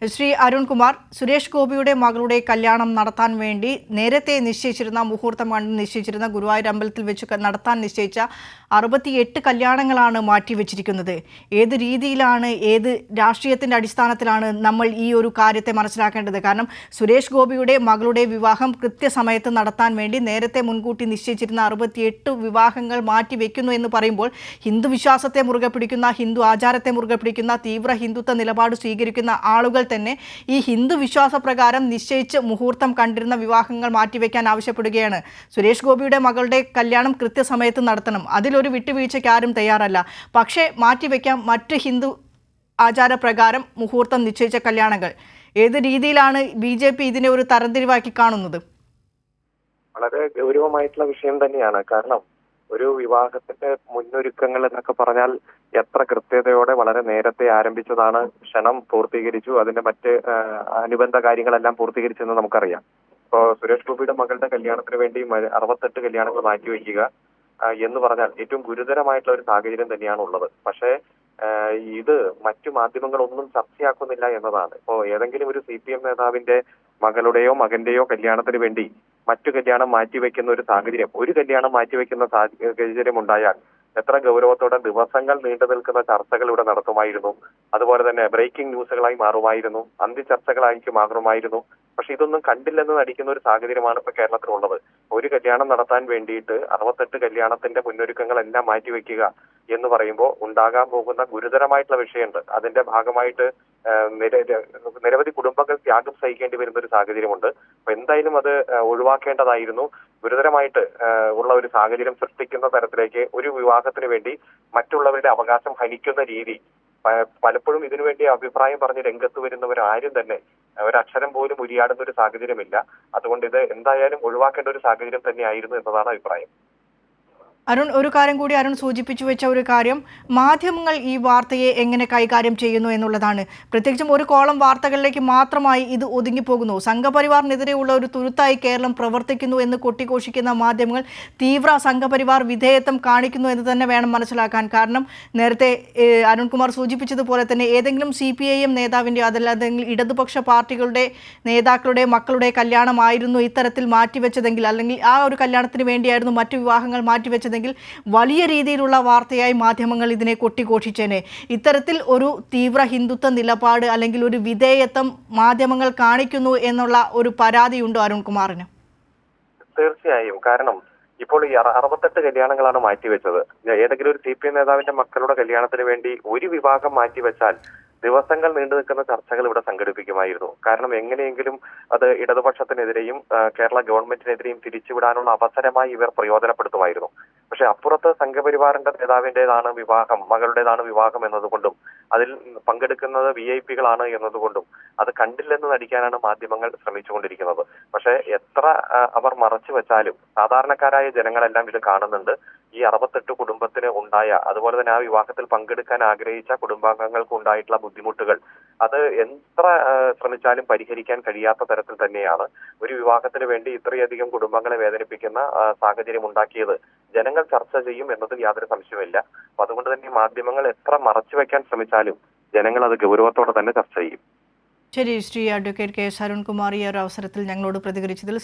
ശ്രീ അരുൺകുമാർ, സുരേഷ് ഗോപിയുടെ മകളുടെ കല്യാണം നടത്താൻ വേണ്ടി നേരത്തെ നിശ്ചയിച്ചിരുന്ന മുഹൂർത്തം കണ്ട് നിശ്ചയിച്ചിരുന്ന ഗുരുവായൂർ അമ്പലത്തിൽ വെച്ച് നടത്താൻ നിശ്ചയിച്ച 68 കല്യാണങ്ങളാണ് മാറ്റിവെച്ചിരിക്കുന്നത്. ഏത് രീതിയിലാണ്, ഏത് രാഷ്ട്രീയത്തിൻ്റെ അടിസ്ഥാനത്തിലാണ് നമ്മൾ ഈ ഒരു കാര്യത്തെ മനസ്സിലാക്കേണ്ടത്? കാരണം സുരേഷ് ഗോപിയുടെ മകളുടെ വിവാഹം കൃത്യസമയത്ത് നടത്താൻ വേണ്ടി നേരത്തെ മുൻകൂട്ടി നിശ്ചയിച്ചിരുന്ന 68 വിവാഹങ്ങൾ മാറ്റിവെക്കുന്നു എന്ന് പറയുമ്പോൾ ഹിന്ദു വിശ്വാസത്തെ മുറുകെ പിടിക്കുന്ന, ഹിന്ദു ആചാരത്തെ മുറുകെ പിടിക്കുന്ന, തീവ്ര ഹിന്ദുത്വ നിലപാട് സ്വീകരിക്കുന്ന ആളുകൾ തന്നെ ഈ ഹിന്ദു വിശ്വാസപ്രകാരം നിശ്ചയിച്ച് മുഹൂർത്തം കണ്ടിരുന്ന വിവാഹങ്ങൾ മാറ്റിവെക്കാൻ ആവശ്യപ്പെടുകയാണ്. സുരേഷ് ഗോപിയുടെ മകളുടെ കല്യാണം കൃത്യസമയത്ത് നടത്തണം, അതിലൊരു വിട്ടുവീഴ്ചയ്ക്ക് ആരും തയ്യാറല്ല. പക്ഷേ മാറ്റിവെക്കാം മറ്റ് ഹിന്ദു ആചാരപ്രകാരം മുഹൂർത്തം നിശ്ചയിച്ച കല്യാണങ്ങൾ. ഏത് രീതിയിലാണ് BJP ഇതിനെ ഒരു തരംതിരിവാക്കി കാണുന്നത്? വളരെ ഗൗരവമായിട്ടുള്ള വിഷയം തന്നെയാണ്. കാരണം ഒരു വിവാഹത്തിന്റെ മുന്നൊരുക്കങ്ങൾ എന്നൊക്കെ പറഞ്ഞാൽ എത്ര കൃത്യതയോടെ വളരെ നേരത്തെ ആരംഭിച്ചതാണ്. ക്ഷണം പൂർത്തീകരിച്ചു, അതിന്റെ മറ്റ് അനുബന്ധ കാര്യങ്ങളെല്ലാം പൂർത്തീകരിച്ചെന്ന് നമുക്കറിയാം. ഇപ്പോൾ സുരേഷ് ഗോപിയുടെ മകളുടെ കല്യാണത്തിന് വേണ്ടി 68 കല്യാണങ്ങൾ മാറ്റിവെക്കുക എന്ന് പറഞ്ഞാൽ ഏറ്റവും ഗുരുതരമായിട്ടുള്ള ഒരു സാഹചര്യം തന്നെയാണ് ഉള്ളത്. പക്ഷേ ഇത് മറ്റു മാധ്യമങ്ങളൊന്നും ചർച്ചയാക്കുന്നില്ല എന്നതാണ്. ഇപ്പോൾ ഏതെങ്കിലും ഒരു CPM നേതാവിന്റെ മകളുടെയോ മകന്റെയോ കല്യാണത്തിന് വേണ്ടി മറ്റു കല്യാണം മാറ്റിവെക്കുന്ന ഒരു സാഹചര്യം, ഒരു കല്യാണം മാറ്റിവെക്കുന്ന സാഹചര്യം ഉണ്ടായാൽ എത്ര ഗൗരവത്തോടെ ദിവസങ്ങൾ നീണ്ടു നിൽക്കുന്ന ചർച്ചകൾ ഇവിടെ നടത്തുമായിരുന്നു. അതുപോലെ തന്നെ ബ്രേക്കിംഗ് ന്യൂസുകളായി മാറുമായിരുന്നു, അന്തിചർച്ചകളായി മാറുമായിരുന്നു. പക്ഷെ ഇതൊന്നും കണ്ടില്ലെന്ന് നടിക്കുന്ന ഒരു സാഹചര്യമാണ് ഇപ്പൊ കേരളത്തിലുള്ളത്. ഒരു കല്യാണം നടത്താൻ വേണ്ടിയിട്ട് 68 കല്യാണത്തിന്റെ മുന്നൊരുക്കങ്ങളെല്ലാം മാറ്റിവെക്കുക എന്ന് പറയുമ്പോൾ ഉണ്ടാകാൻ പോകുന്ന ഗുരുതരമായിട്ടുള്ള വിഷയമുണ്ട്. അതിന്റെ ഭാഗമായിട്ട് നിരവധി കുടുംബങ്ങൾ ത്യാഗം സഹിക്കേണ്ടി വരുന്ന ഒരു സാഹചര്യമുണ്ട്. അപ്പൊ എന്തായാലും അത് ഒഴിവാക്കേണ്ടതായിരുന്നു. ഗുരുതരമായിട്ട് ഉള്ള ഒരു സാഹചര്യം സൃഷ്ടിക്കുന്ന തരത്തിലേക്ക് ഒരു വിവാഹത്തിന് വേണ്ടി മറ്റുള്ളവരുടെ അവകാശം ഹനിക്കുന്ന രീതി, പലപ്പോഴും ഇതിനുവേണ്ടി അഭിപ്രായം പറഞ്ഞ് രംഗത്ത് വരുന്നവരാരും തന്നെ ഒരക്ഷരം പോലും ഉരിയാടുന്ന ഒരു സാഹചര്യമില്ല. അതുകൊണ്ട് ഇത് എന്തായാലും ഒഴിവാക്കേണ്ട ഒരു സാഹചര്യം തന്നെയായിരുന്നു എന്നതാണ് അഭിപ്രായം. അരുൺ, ഒരു കാര്യം കൂടി അരുൺ സൂചിപ്പിച്ചു വെച്ച ഒരു കാര്യം, മാധ്യമങ്ങൾ ഈ വാർത്തയെ എങ്ങനെ കൈകാര്യം ചെയ്യുന്നു എന്നുള്ളതാണ്. പ്രത്യേകിച്ചും ഒരു കോളം വാർത്തകളിലേക്ക് മാത്രമായി ഇത് ഒതുങ്ങിപ്പോകുന്നു. സംഘപരിവാറിനെതിരെയുള്ള ഒരു തുരുത്തായി കേരളം പ്രവർത്തിക്കുന്നു എന്ന് കൊട്ടിഘോഷിക്കുന്ന മാധ്യമങ്ങൾ തീവ്ര സംഘപരിവാർ വിധേയത്വം കാണിക്കുന്നു എന്ന് തന്നെ വേണം മനസ്സിലാക്കാൻ. കാരണം നേരത്തെ അരുൺകുമാർ സൂചിപ്പിച്ചതുപോലെ തന്നെ ഏതെങ്കിലും CPIM നേതാവിൻ്റെ, അതല്ലെങ്കിൽ ഇടതുപക്ഷ പാർട്ടികളുടെ നേതാക്കളുടെ മക്കളുടെ കല്യാണമായിരുന്നു ഇത്തരത്തിൽ മാറ്റിവെച്ചതെങ്കിൽ, അല്ലെങ്കിൽ ആ ഒരു കല്യാണത്തിന് വേണ്ടിയായിരുന്നു മറ്റു വിവാഹങ്ങൾ മാറ്റിവെച്ചതെങ്കിൽ വലിയ രീതിയിലുള്ള വാർത്തയായി മാധ്യമങ്ങൾ ഇതിനെ കൊട്ടിഘോഷിച്ചേനെ. ഇത്തരത്തിൽ ഒരു തീവ്ര ഹിന്ദുത്വ നിലപാട് അല്ലെങ്കിൽ ഒരു വിധേയത്വം മാധ്യമങ്ങൾ കാണിക്കുന്നു എന്നുള്ള ഒരു പരാതിയുണ്ടോ അരുൺകുമാറിന്? തീർച്ചയായും. കാരണം ഇപ്പോൾ ഈ 68 കല്യാണങ്ങളാണ് മാറ്റിവെച്ചത്. ഏതെങ്കിലും ഒരു CPM നേതാവിന്റെ മക്കളുടെ കല്യാണത്തിന് വേണ്ടി ഒരു വിഭാഗം മാറ്റിവെച്ചാൽ ദിവസങ്ങൾ നീണ്ടു നിൽക്കുന്ന ചർച്ചകൾ ഇവിടെ സംഘടിപ്പിക്കുമായിരുന്നു. കാരണം എങ്ങനെയെങ്കിലും അത് ഇടതുപക്ഷത്തിനെതിരെയും കേരള ഗവൺമെന്റിനെതിരെയും തിരിച്ചുവിടാനുള്ള അവസരമായി ഇവർ പ്രയോജനപ്പെടുത്തുമായിരുന്നു. പക്ഷെ അപ്പുറത്ത് സംഘപരിവാറിന്റെ നേതാവിന്റേതാണ് വിവാഹം, മകളുടേതാണ് വിവാഹം എന്നതുകൊണ്ടും അതിൽ പങ്കെടുക്കുന്നത് VIP-കളാണ് എന്നതുകൊണ്ടും അത് കണ്ടില്ലെന്ന് നടിക്കാനാണ് മാധ്യമങ്ങൾ ശ്രമിച്ചുകൊണ്ടിരിക്കുന്നത്. പക്ഷെ എത്ര അവർ മറച്ചു വെച്ചാലും സാധാരണക്കാരായ ജനങ്ങളെല്ലാം ഇത് കാണുന്നുണ്ട്. ഈ 68 കുടുംബത്തിന് ഉണ്ടായ, അതുപോലെ തന്നെ ആ വിവാഹത്തിൽ പങ്കെടുക്കാൻ ആഗ്രഹിച്ച കുടുംബാംഗങ്ങൾക്ക് ഉണ്ടായിട്ടുള്ള ബുദ്ധിമുട്ടുകൾ അത് എത്ര ശ്രമിച്ചാലും പരിഹരിക്കാൻ കഴിയാത്ത തരത്തിൽ തന്നെയാണ്. ഒരു വിവാഹത്തിന് വേണ്ടി ഇത്രയധികം കുടുംബങ്ങളെ വേദനിപ്പിക്കുന്ന സാഹചര്യം ഉണ്ടാക്കിയത് ജനങ്ങൾ ചർച്ച ചെയ്യും എന്നതിൽ യാതൊരു സംശയമില്ല. അപ്പൊ അതുകൊണ്ട് തന്നെ മാധ്യമങ്ങൾ എത്ര മറച്ചു വെക്കാൻ ശ്രമിച്ചാലും ജനങ്ങൾ അത് ഗൗരവത്തോടെ തന്നെ ചർച്ച ചെയ്യും. ശരി, ശ്രീ അഡ്വക്കേറ്റ് KS അരുൺകുമാർ ഈ ഒരു അവസരത്തിൽ ഞങ്ങളോട് പ്രതികരിച്ചതിൽ